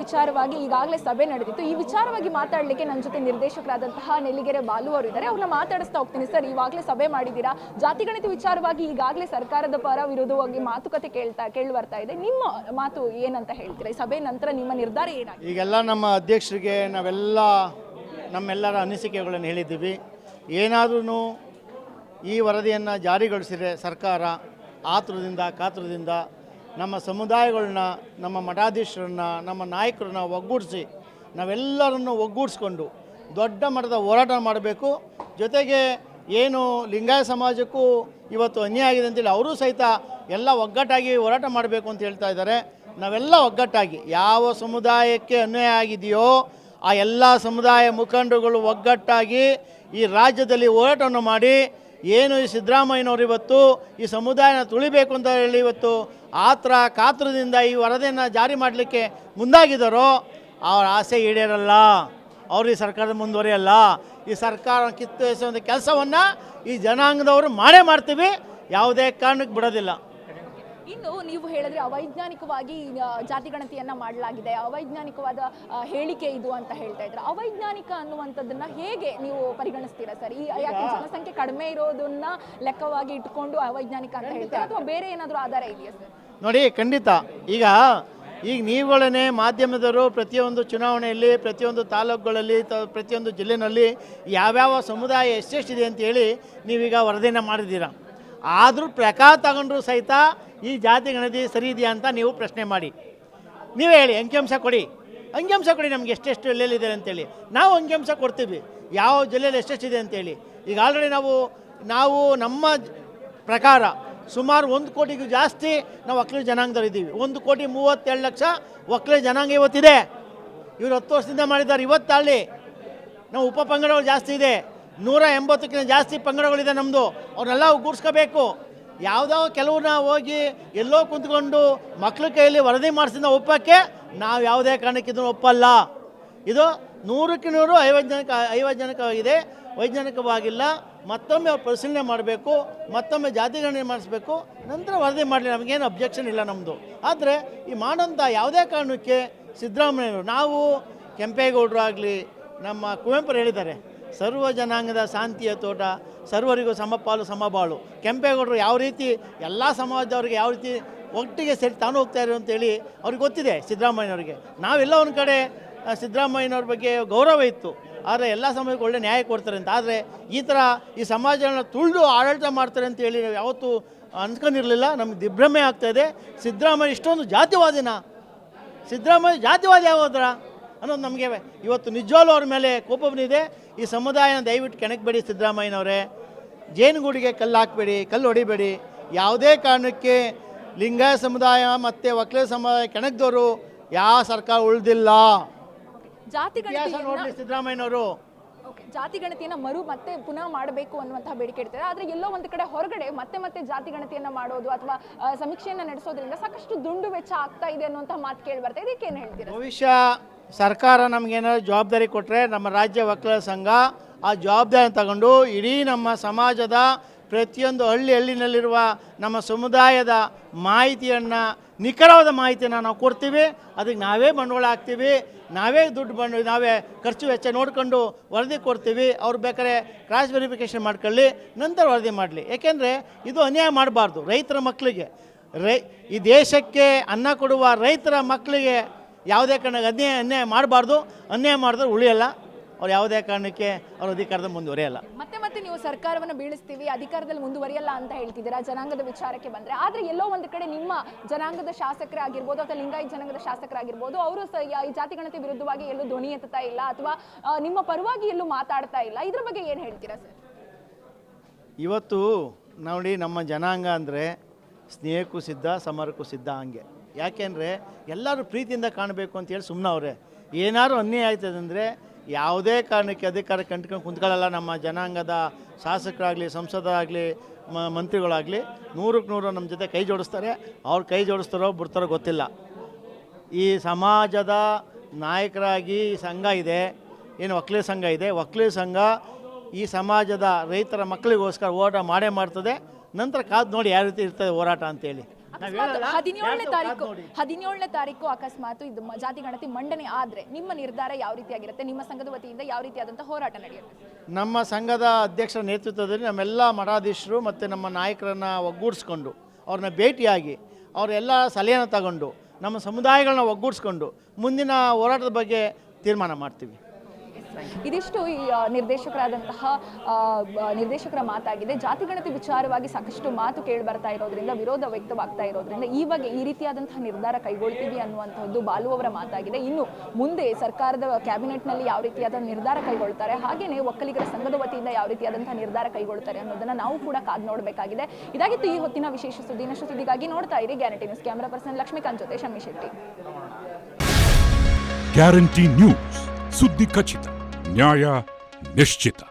ವಿಚಾರವಾಗಿ ಈಗಾಗಲೇ ಸಭೆ ನಡೆದಿತ್ತು. ಈ ವಿಚಾರವಾಗಿ ಮಾತಾಡಲಿಕ್ಕೆ ನನ್ನ ಜೊತೆ ನಿರ್ದೇಶಕರಾದಂತಹ ನೆಲ್ಲಿಗೆರೆ ಬಾಲು ಅವರು ಇದ್ದಾರೆ. ಅವ್ರನ್ನ ಮಾತಾಡಿಸ್ತಾ ಹೋಗ್ತೀನಿ. ಸರ್, ಈಗಾಗಲೇ ಸಭೆ ಮಾಡಿದ್ದೀರಾ, ಜಾತಿಗಣತಿ ವಿಚಾರವಾಗಿ ಈಗಾಗಲೇ ಸರ್ಕಾರದ ಪರ ವಿರೋಧವಾಗಿ ಮಾತುಕತೆ ಕೇಳಿ ಬರ್ತಾ ಇದೆ. ನಿಮ್ಮ ಮಾತು ಏನಂತ ಹೇಳ್ತೀರಾ? ಈ ಸಭೆ ನಂತರ ನಿಮ್ಮ ನಿರ್ಧಾರ ಏನಾಗಿದೆ? ಈಗೆಲ್ಲ ನಮ್ಮ ಅಧ್ಯಕ್ಷರಿಗೆ ನಮ್ಮೆಲ್ಲರ ಅನಿಸಿಕೆಗಳನ್ನು ಹೇಳಿದ್ದೀವಿ. ಏನಾದ್ರೂ ಈ ವರದಿಯನ್ನು ಜಾರಿಗೊಳಿಸಿದರೆ ಸರ್ಕಾರ ಕಾತುರದಿಂದ ನಮ್ಮ ಸಮುದಾಯಗಳನ್ನ, ನಮ್ಮ ಮಠಾಧೀಶರನ್ನ, ನಮ್ಮ ನಾಯಕರನ್ನ ಒಗ್ಗೂಡಿಸಿ ನಾವೆಲ್ಲರನ್ನು ಒಗ್ಗೂಡಿಸ್ಕೊಂಡು ದೊಡ್ಡ ಮಟ್ಟದ ಹೋರಾಟ ಮಾಡಬೇಕು. ಜೊತೆಗೆ ಏನು ಲಿಂಗಾಯತ ಸಮಾಜಕ್ಕೂ ಇವತ್ತು ಅನ್ಯಾಯ ಆಗಿದೆ ಅಂತೇಳಿ ಅವರು ಸಹಿತ ಎಲ್ಲ ಒಗ್ಗಟ್ಟಾಗಿ ಹೋರಾಟ ಮಾಡಬೇಕು ಅಂತ ಹೇಳ್ತಾ ಇದ್ದಾರೆ. ನಾವೆಲ್ಲ ಒಗ್ಗಟ್ಟಾಗಿ ಯಾವ ಸಮುದಾಯಕ್ಕೆ ಅನ್ಯಾಯ ಆಗಿದೆಯೋ ಆ ಎಲ್ಲ ಸಮುದಾಯ ಮುಖಂಡರುಗಳು ಒಗ್ಗಟ್ಟಾಗಿ ಈ ರಾಜ್ಯದಲ್ಲಿ ಹೋರಾಟವನ್ನು ಮಾಡಿ ಏನು ಈ ಸಿದ್ದರಾಮಯ್ಯನವರು ಇವತ್ತು ಈ ಸಮುದಾಯನ ತುಳಿಬೇಕು ಅಂತ ಹೇಳಿ ಇವತ್ತು ಕಾತುರದಿಂದ ಈ ವರದಿಯನ್ನು ಜಾರಿ ಮಾಡಲಿಕ್ಕೆ ಮುಂದಾಗಿದ್ದಾರೋ ಅವ್ರ ಆಸೆ ಈಡೇರಲ್ಲ. ಅವರು ಈ ಸರ್ಕಾರದ ಮುಂದುವರಿಯಲ್ಲ. ಈ ಸರ್ಕಾರ ಕಿತ್ತೊಗೆಸುವಂಥ ಕೆಲಸವನ್ನು ಈ ಜನಾಂಗದವರು ಮಾಡ್ತೀವಿ, ಯಾವುದೇ ಕಾರಣಕ್ಕೆ ಬಿಡೋದಿಲ್ಲ. ಇನ್ನು ನೀವು ಹೇಳಿದ್ರೆ ಅವೈಜ್ಞಾನಿಕವಾಗಿ ಜಾತಿಗಣತಿಯನ್ನ ಮಾಡಲಾಗಿದೆ, ಅವೈಜ್ಞಾನಿಕವಾದ ಹೇಳಿಕೆ ಇದು ಅಂತ ಹೇಳ್ತಾ ಇದ್ರೆ, ಅವೈಜ್ಞಾನಿಕ ಅನ್ನುವಂಥದ್ದನ್ನ ಹೇಗೆ ನೀವು ಪರಿಗಣಿಸ್ತೀರಾ ಸರ್? ಯಾಕೆ ಜನಸಂಖ್ಯೆ ಕಡಿಮೆ ಇರೋದನ್ನ ಲೆಕ್ಕವಾಗಿ ಇಟ್ಕೊಂಡು ಅವೈಜ್ಞಾನಿಕ ಅಂತ ಹೇಳ್ತಾರೆ, ಅಥವಾ ಬೇರೆ ಏನಾದರೂ ಆಧಾರ ಇದೆಯಾ ಸರ್? ನೋಡಿ, ಖಂಡಿತ. ಈಗ ನೀವುಗಳೇ ಮಾಧ್ಯಮದವರು ಪ್ರತಿಯೊಂದು ಚುನಾವಣೆಯಲ್ಲಿ, ಪ್ರತಿಯೊಂದು ತಾಲೂಕುಗಳಲ್ಲಿ, ಪ್ರತಿಯೊಂದು ಜಿಲ್ಲೆಯಲ್ಲಿ ಯಾವ್ಯಾವ ಸಮುದಾಯ ಎಷ್ಟೆಷ್ಟಿದೆ ಅಂತೇಳಿ ನೀವೀಗ ವರದಿಯನ್ನು ಮಾಡಿದ್ದೀರಾ. ಆದರೂ ಪ್ರಕಾರ ತಗೊಂಡ್ರು ಸಹಿತ ಈ ಜಾತಿ ಗಣತಿ ಸರಿ ಇದೆಯಾ ಅಂತ ನೀವು ಪ್ರಶ್ನೆ ಮಾಡಿ. ನೀವೇ ಹೇಳಿ, ಅಂಕಿಅಂಶ ಕೊಡಿ ನಮಗೆ ಎಷ್ಟೆಷ್ಟು ಎಲ್ಲೆಲ್ಲಿದೆ ಅಂತೇಳಿ. ನಾವು ಅಂಕಿಅಂಶ ಕೊಡ್ತೀವಿ, ಯಾವ ಜಿಲ್ಲೆಯಲ್ಲಿ ಎಷ್ಟೆಷ್ಟಿದೆ ಅಂತೇಳಿ. ಈಗ ಆಲ್ರೆಡಿ ನಾವು ನಮ್ಮ ಪ್ರಕಾರ ಸುಮಾರು 1 ಕೋಟಿಗೂ ಜಾಸ್ತಿ ನಾವು ಒಕ್ಕಲಿಗ ಜನಾಂಗದವ್ರು ಇದ್ದೀವಿ. 1,32,00,000 ಒಕ್ಕಲಿಗ ಜನಾಂಗ ಇವತ್ತಿದೆ. ಇವರು 10 ವರ್ಷದಿಂದ ಮಾಡಿದ್ದಾರೆ. ಇವತ್ತಾಳಿ ನಾವು ಉಪ ಪಂಗಡಗಳು ಜಾಸ್ತಿ ಇದೆ, 180ಕ್ಕಿಂತ ಜಾಸ್ತಿ ಪಂಗಡಗಳಿದೆ ನಮ್ಮದು. ಅವ್ರನ್ನೆಲ್ಲ ಒಗ್ಗೂಡಿಸ್ಕೋಬೇಕು. ಯಾವುದೋ ಕೆಲವ್ರನ್ನ ಹೋಗಿ ಎಲ್ಲೋ ಕುಂತ್ಕೊಂಡು ಮಕ್ಳ ಕೈಯಲ್ಲಿ ವರದಿ ಮಾಡಿಸಿದ ಒಪ್ಪಕ್ಕೆ ನಾವು ಯಾವುದೇ ಕಾರಣಕ್ಕೆ ಇದನ್ನು ಒಪ್ಪಲ್ಲ. ಇದು 100ಕ್ಕೆ 100 ಐವೈಜ್ಞಾನಿಕವಾಗಿದೆ, ವೈಜ್ಞಾನಿಕವಾಗಿಲ್ಲ. ಮತ್ತೊಮ್ಮೆ ಅವ್ರು ಪರಿಶೀಲನೆ ಮಾಡಬೇಕು, ಮತ್ತೊಮ್ಮೆ ಜಾತಿಗಣನೆ ಮಾಡಿಸ್ಬೇಕು, ನಂತರ ವರದಿ ಮಾಡಲಿ. ನಮಗೇನು ಅಬ್ಜೆಕ್ಷನ್ ಇಲ್ಲ ನಮ್ಮದು. ಆದರೆ ಈ ಮಾಡೋಂಥ ಯಾವುದೇ ಕಾರಣಕ್ಕೆ ಸಿದ್ದರಾಮಯ್ಯರು, ನಾವು ಕೆಂಪೇಗೌಡರು ಆಗಲಿ, ನಮ್ಮ ಕುವೆಂಪು ಹೇಳಿದ್ದಾರೆ, ಸರ್ವ ಜನಾಂಗದ ಶಾಂತಿಯ ತೋಟ, ಸರ್ವರಿಗೂ ಸಮಪಾಲು ಸಮಬಾಳು. ಕೆಂಪೇಗೌಡರು ಯಾವ ರೀತಿ ಎಲ್ಲ ಸಮಾಜದವ್ರಿಗೆ ಯಾವ ರೀತಿ ಒಟ್ಟಿಗೆ ಸೇರಿ ತಾನು ಹೋಗ್ತಾ ಇರೋ ಅಂತೇಳಿ ಅವ್ರಿಗೆ ಗೊತ್ತಿದೆ ಸಿದ್ದರಾಮಯ್ಯನವ್ರಿಗೆ. ನಾವೆಲ್ಲ ಒಂದು ಕಡೆ ಸಿದ್ದರಾಮಯ್ಯನವ್ರ ಬಗ್ಗೆ ಗೌರವ ಇತ್ತು, ಆದರೆ ಎಲ್ಲ ಸಮಾಜಕ್ಕೆ ಒಳ್ಳೆ ನ್ಯಾಯ ಕೊಡ್ತಾರೆ ಅಂತ. ಆದರೆ ಈ ಥರ ಈ ಸಮಾಜಗಳನ್ನ ತುಳಿದು ಆಡಳಿತ ಮಾಡ್ತಾರೆ ಅಂತೇಳಿ ನಾವು ಯಾವತ್ತೂ ಅನ್ಕೊಂಡಿರಲಿಲ್ಲ. ನಮಗೆ ದಿಗ್ಭ್ರಮೆ ಆಗ್ತಾಯಿದೆ. ಸಿದ್ದರಾಮಯ್ಯ ಇಷ್ಟೊಂದು ಸಿದ್ದರಾಮಯ್ಯ ಜಾತಿವಾದಿ ಯಾವ್ದ್ರ ಅನ್ನೋದು ನಮಗೆ ಇವತ್ತು ನಿಜವಾಗ್ಲೂ ಅವ್ರ ಮೇಲೆ ಕೋಪ ಬಂದಿದೆ. ಈ ಸಮುದಾಯನ ದಯವಿಟ್ಟು ಕೆಣಕಬೇಡಿ ಸಿದ್ದರಾಮಯ್ಯನವರೇ. ಜೇನುಗೂಡಿಗೆ ಕಲ್ಲು ಹಾಕಬೇಡಿ, ಕಲ್ಲು ಹೊಡಿಬೇಡಿ. ಯಾವುದೇ ಕಾರಣಕ್ಕೆ ಲಿಂಗಾಯತ ಸಮುದಾಯ ಮತ್ತು ಒಕ್ಕಲಿಗ ಸಮುದಾಯ ಕೆಣಕಿದವರು ಯಾವ ಸರ್ಕಾರ ಉಳಿದಿಲ್ಲ. ನೋಡಿ ಸಿದ್ದರಾಮಯ್ಯನವರು ಜಾತಿಗಣತಿಯನ್ನ ಮತ್ತೆ ಪುನಃ ಮಾಡಬೇಕು ಅನ್ನುವಂತಹ ಬೇಡಿಕೆ ಇಡ್ತಾರೆ. ಆದರೆ ಎಲ್ಲೋ ಒಂದು ಕಡೆ ಹೊರಗಡೆ ಮತ್ತೆ ಜಾತಿಗಣತಿಯನ್ನ ಮಾಡೋದು ಅಥವಾ ಸಮೀಕ್ಷೆಯನ್ನ ನಡೆಸೋದ್ರಿಂದ ಸಾಕಷ್ಟು ದುಂಡು ವೆಚ್ಚ ಆಗ್ತಾ ಇದೆ ಅನ್ನುವಂತಹ ಮಾತು ಕೇಳಿ ಬರ್ತಾ ಇದೆ. ಇದಕ್ಕೆ ಏನು ಹೇಳ್ತೀರಾ? ಭವಿಷ್ಯ ಸರ್ಕಾರ ನಮಗೇನಾದ್ರು ಜವಾಬ್ದಾರಿ ಕೊಟ್ಟರೆ, ನಮ್ಮ ರಾಜ್ಯ ಒಕ್ಕಲಿಗರ ಸಂಘ ಆ ಜವಾಬ್ದಾರಿ ತಗೊಂಡು ಇಡೀ ನಮ್ಮ ಸಮಾಜದ ಪ್ರತಿಯೊಂದು ಹಳ್ಳಿನಲ್ಲಿರುವ ನಮ್ಮ ಸಮುದಾಯದ ಮಾಹಿತಿಯನ್ನು, ನಿಖರವಾದ ಮಾಹಿತಿಯನ್ನು ನಾವು ಕೊಡ್ತೀವಿ. ಅದಕ್ಕೆ ನಾವೇ ಬಂಡವಾಳ ಹಾಕ್ತೀವಿ, ನಾವೇ ನಾವೇ ಖರ್ಚು ವೆಚ್ಚ ನೋಡಿಕೊಂಡು ವರದಿ ಕೊಡ್ತೀವಿ. ಅವ್ರು ಬೇಕಾದ್ರೆ ಕ್ರಾಸ್ ವೆರಿಫಿಕೇಷನ್ ಮಾಡ್ಕೊಳ್ಳಿ, ನಂತರ ವರದಿ ಮಾಡಲಿ. ಏಕೆಂದರೆ ಇದು ಅನ್ಯಾಯ ಮಾಡಬಾರ್ದು. ರೈತರ ಮಕ್ಕಳಿಗೆ, ಈ ದೇಶಕ್ಕೆ ಅನ್ನ ಕೊಡುವ ರೈತರ ಮಕ್ಕಳಿಗೆ ಯಾವುದೇ ಕಾರಣಕ್ಕೆ ಅನ್ಯಾಯ ಮಾಡಬಾರ್ದು. ಅನ್ಯಾಯ ಮಾಡಿದ್ರೆ ಉಳಿಯಲ್ಲ. ಅವ್ರು ಯಾವುದೇ ಕಾರಣಕ್ಕೆ ಅವ್ರ ಅಧಿಕಾರದಲ್ಲಿ ಮುಂದುವರಿಯಲ್ಲ. ಮತ್ತೆ ನೀವು ಸರ್ಕಾರವನ್ನು ಬೀಳಿಸ್ತೀವಿ, ಅಧಿಕಾರದಲ್ಲಿ ಮುಂದುವರಿಯಲ್ಲ ಅಂತ ಹೇಳ್ತಿದ್ದೀರಾ ಜನಾಂಗದ ವಿಚಾರಕ್ಕೆ ಬಂದರೆ. ಆದರೆ ಎಲ್ಲೋ ಒಂದು ಕಡೆ ನಿಮ್ಮ ಜನಾಂಗದ ಶಾಸಕರೇ ಆಗಿರ್ಬೋದು ಅಥವಾ ಲಿಂಗಾಯತ ಜನಾಂಗದ ಶಾಸಕರಾಗಿರ್ಬೋದು, ಅವರು ಈ ಜಾತಿಗಣತಿ ವಿರುದ್ಧವಾಗಿ ಎಲ್ಲೂ ಧ್ವನಿ ಎತ್ತುತ್ತಾ ಇಲ್ಲ ಅಥವಾ ನಿಮ್ಮ ಪರವಾಗಿ ಎಲ್ಲೂ ಮಾತಾಡ್ತಾ ಇಲ್ಲ. ಇದ್ರ ಬಗ್ಗೆ ಏನು ಹೇಳ್ತೀರಾ ಸರ್? ಇವತ್ತು ನೋಡಿ, ನಮ್ಮ ಜನಾಂಗ ಅಂದರೆ ಸ್ನೇಹಕ್ಕೂ ಸಿದ್ಧ, ಸಮರಕ್ಕೂ ಸಿದ್ಧ. ಹಂಗೆ ಯಾಕೆಂದರೆ ಎಲ್ಲರೂ ಪ್ರೀತಿಯಿಂದ ಕಾಣಬೇಕು ಅಂತೇಳಿ ಸುಮ್ಮನೆ ಅವರೇ. ಏನಾದ್ರು ಅನ್ಯಾಯ ಆಯ್ತದೆ ಅಂದರೆ ಯಾವುದೇ ಕಾರಣಕ್ಕೆ ಅಧಿಕಾರ ಕಂಡ್ಕೊಂಡು ಕುಂತ್ಕೊಳ್ಳಲ್ಲ. ನಮ್ಮ ಜನಾಂಗದ ಶಾಸಕರಾಗಲಿ, ಸಂಸದರಾಗಲಿ, ಮಂತ್ರಿಗಳಾಗಲಿ 100ಕ್ಕೆ 100 ನಮ್ಮ ಜೊತೆ ಕೈ ಜೋಡಿಸ್ತಾರೆ. ಅವ್ರು ಕೈ ಜೋಡಿಸ್ತಾರೋ ಬಿಡ್ತಾರೋ ಗೊತ್ತಿಲ್ಲ. ಈ ಸಮಾಜದ ನಾಯಕರಾಗಿ ಸಂಘ ಇದೆ, ಏನು ಒಕ್ಕಲಿಗ ಸಂಘ ಇದೆ. ಒಕ್ಕಲಿಗ ಸಂಘ ಈ ಸಮಾಜದ ರೈತರ ಮಕ್ಕಳಿಗೋಸ್ಕರ ಹೋರಾಟ ಮಾಡ್ತದೆ. ನಂತರ ಕಾದು ನೋಡಿ ಯಾವ ರೀತಿ ಇರ್ತದೆ ಹೋರಾಟ ಅಂತೇಳಿ. ಹದಿನೇಳನೇ ತಾರೀಕು ಅಕಸ್ಮಾತ್ ಇದು ಜಾತಿ ಗಣತಿ ಮಂಡನೆ ಆದ್ರೆ ನಿಮ್ಮ ನಿರ್ಧಾರ ಯಾವ ರೀತಿಯಾಗಿರುತ್ತೆ? ನಿಮ್ಮ ಸಂಘದ ವತಿಯಿಂದ ಯಾವ ರೀತಿಯಾದಂತಹ ಹೋರಾಟ ನಡೆಯುತ್ತೆ? ನಮ್ಮ ಸಂಘದ ಅಧ್ಯಕ್ಷರ ನೇತೃತ್ವದಲ್ಲಿ ನಮ್ಮೆಲ್ಲ ಮಠಾಧೀಶರು ಮತ್ತು ನಮ್ಮ ನಾಯಕರನ್ನು ಒಗ್ಗೂಡಿಸ್ಕೊಂಡು ಅವ್ರನ್ನ ಭೇಟಿಯಾಗಿ ಅವರೆಲ್ಲ ಸಲಹೆಯನ್ನು ತಗೊಂಡು ನಮ್ಮ ಸಮುದಾಯಗಳನ್ನ ಒಗ್ಗೂಡಿಸ್ಕೊಂಡು ಮುಂದಿನ ಹೋರಾಟದ ಬಗ್ಗೆ ತೀರ್ಮಾನ ಮಾಡ್ತೀವಿ. ಇದಿಷ್ಟು ಈ ನಿರ್ದೇಶಕರ ಮಾತಾಗಿದೆ. ಜಾತಿ ಗಣತಿ ವಿಚಾರವಾಗಿ ಸಾಕಷ್ಟು ಮಾತು ಕೇಳಿ ಬರ್ತಾ ಇರೋದ್ರಿಂದ, ವಿರೋಧ ವ್ಯಕ್ತವಾಗ್ತಾ ಇರೋದ್ರಿಂದ ಈ ಬಗ್ಗೆ ಈ ರೀತಿಯಾದಂತಹ ನಿರ್ಧಾರ ಕೈಗೊಳ್ತೀವಿ ಅನ್ನುವಂಥದ್ದು ಬಾಲು ಅವರ ಮಾತಾಗಿದೆ. ಇನ್ನು ಮುಂದೆ ಸರ್ಕಾರದ ಕ್ಯಾಬಿನೆಟ್ನಲ್ಲಿ ಯಾವ ರೀತಿಯಾದ ನಿರ್ಧಾರ ಕೈಗೊಳ್ತಾರೆ, ಹಾಗೆಯೇ ಒಕ್ಕಲಿಗರ ಸಂಘದ ವತಿಯಿಂದ ಯಾವ ರೀತಿಯಾದಂತಹ ನಿರ್ಧಾರ ಕೈಗೊಳ್ತಾರೆ ಅನ್ನೋದನ್ನ ನಾವು ಕೂಡ ಕಾದು ನೋಡಬೇಕಾಗಿದೆ. ಇದಾಗಿತ್ತು ಈ ಹೊತ್ತಿನ ವಿಶೇಷ ಸುದ್ದಿ. ಇನ್ನಷ್ಟು ಸುದ್ದಿಗಾಗಿ ನೋಡ್ತಾ ಇರಿ guarantee news. Camera person Lakshmikanth ಜೊತೆ ಶಮ್ಮಿ ಶೆಟ್ಟಿ. ಗ್ಯಾರಂಟಿ ನ್ಯೂಸ್, ಸುದ್ದಿ ಖಚಿತ, ನ್ಯಾಯ ನಿಶ್ಚಿತ.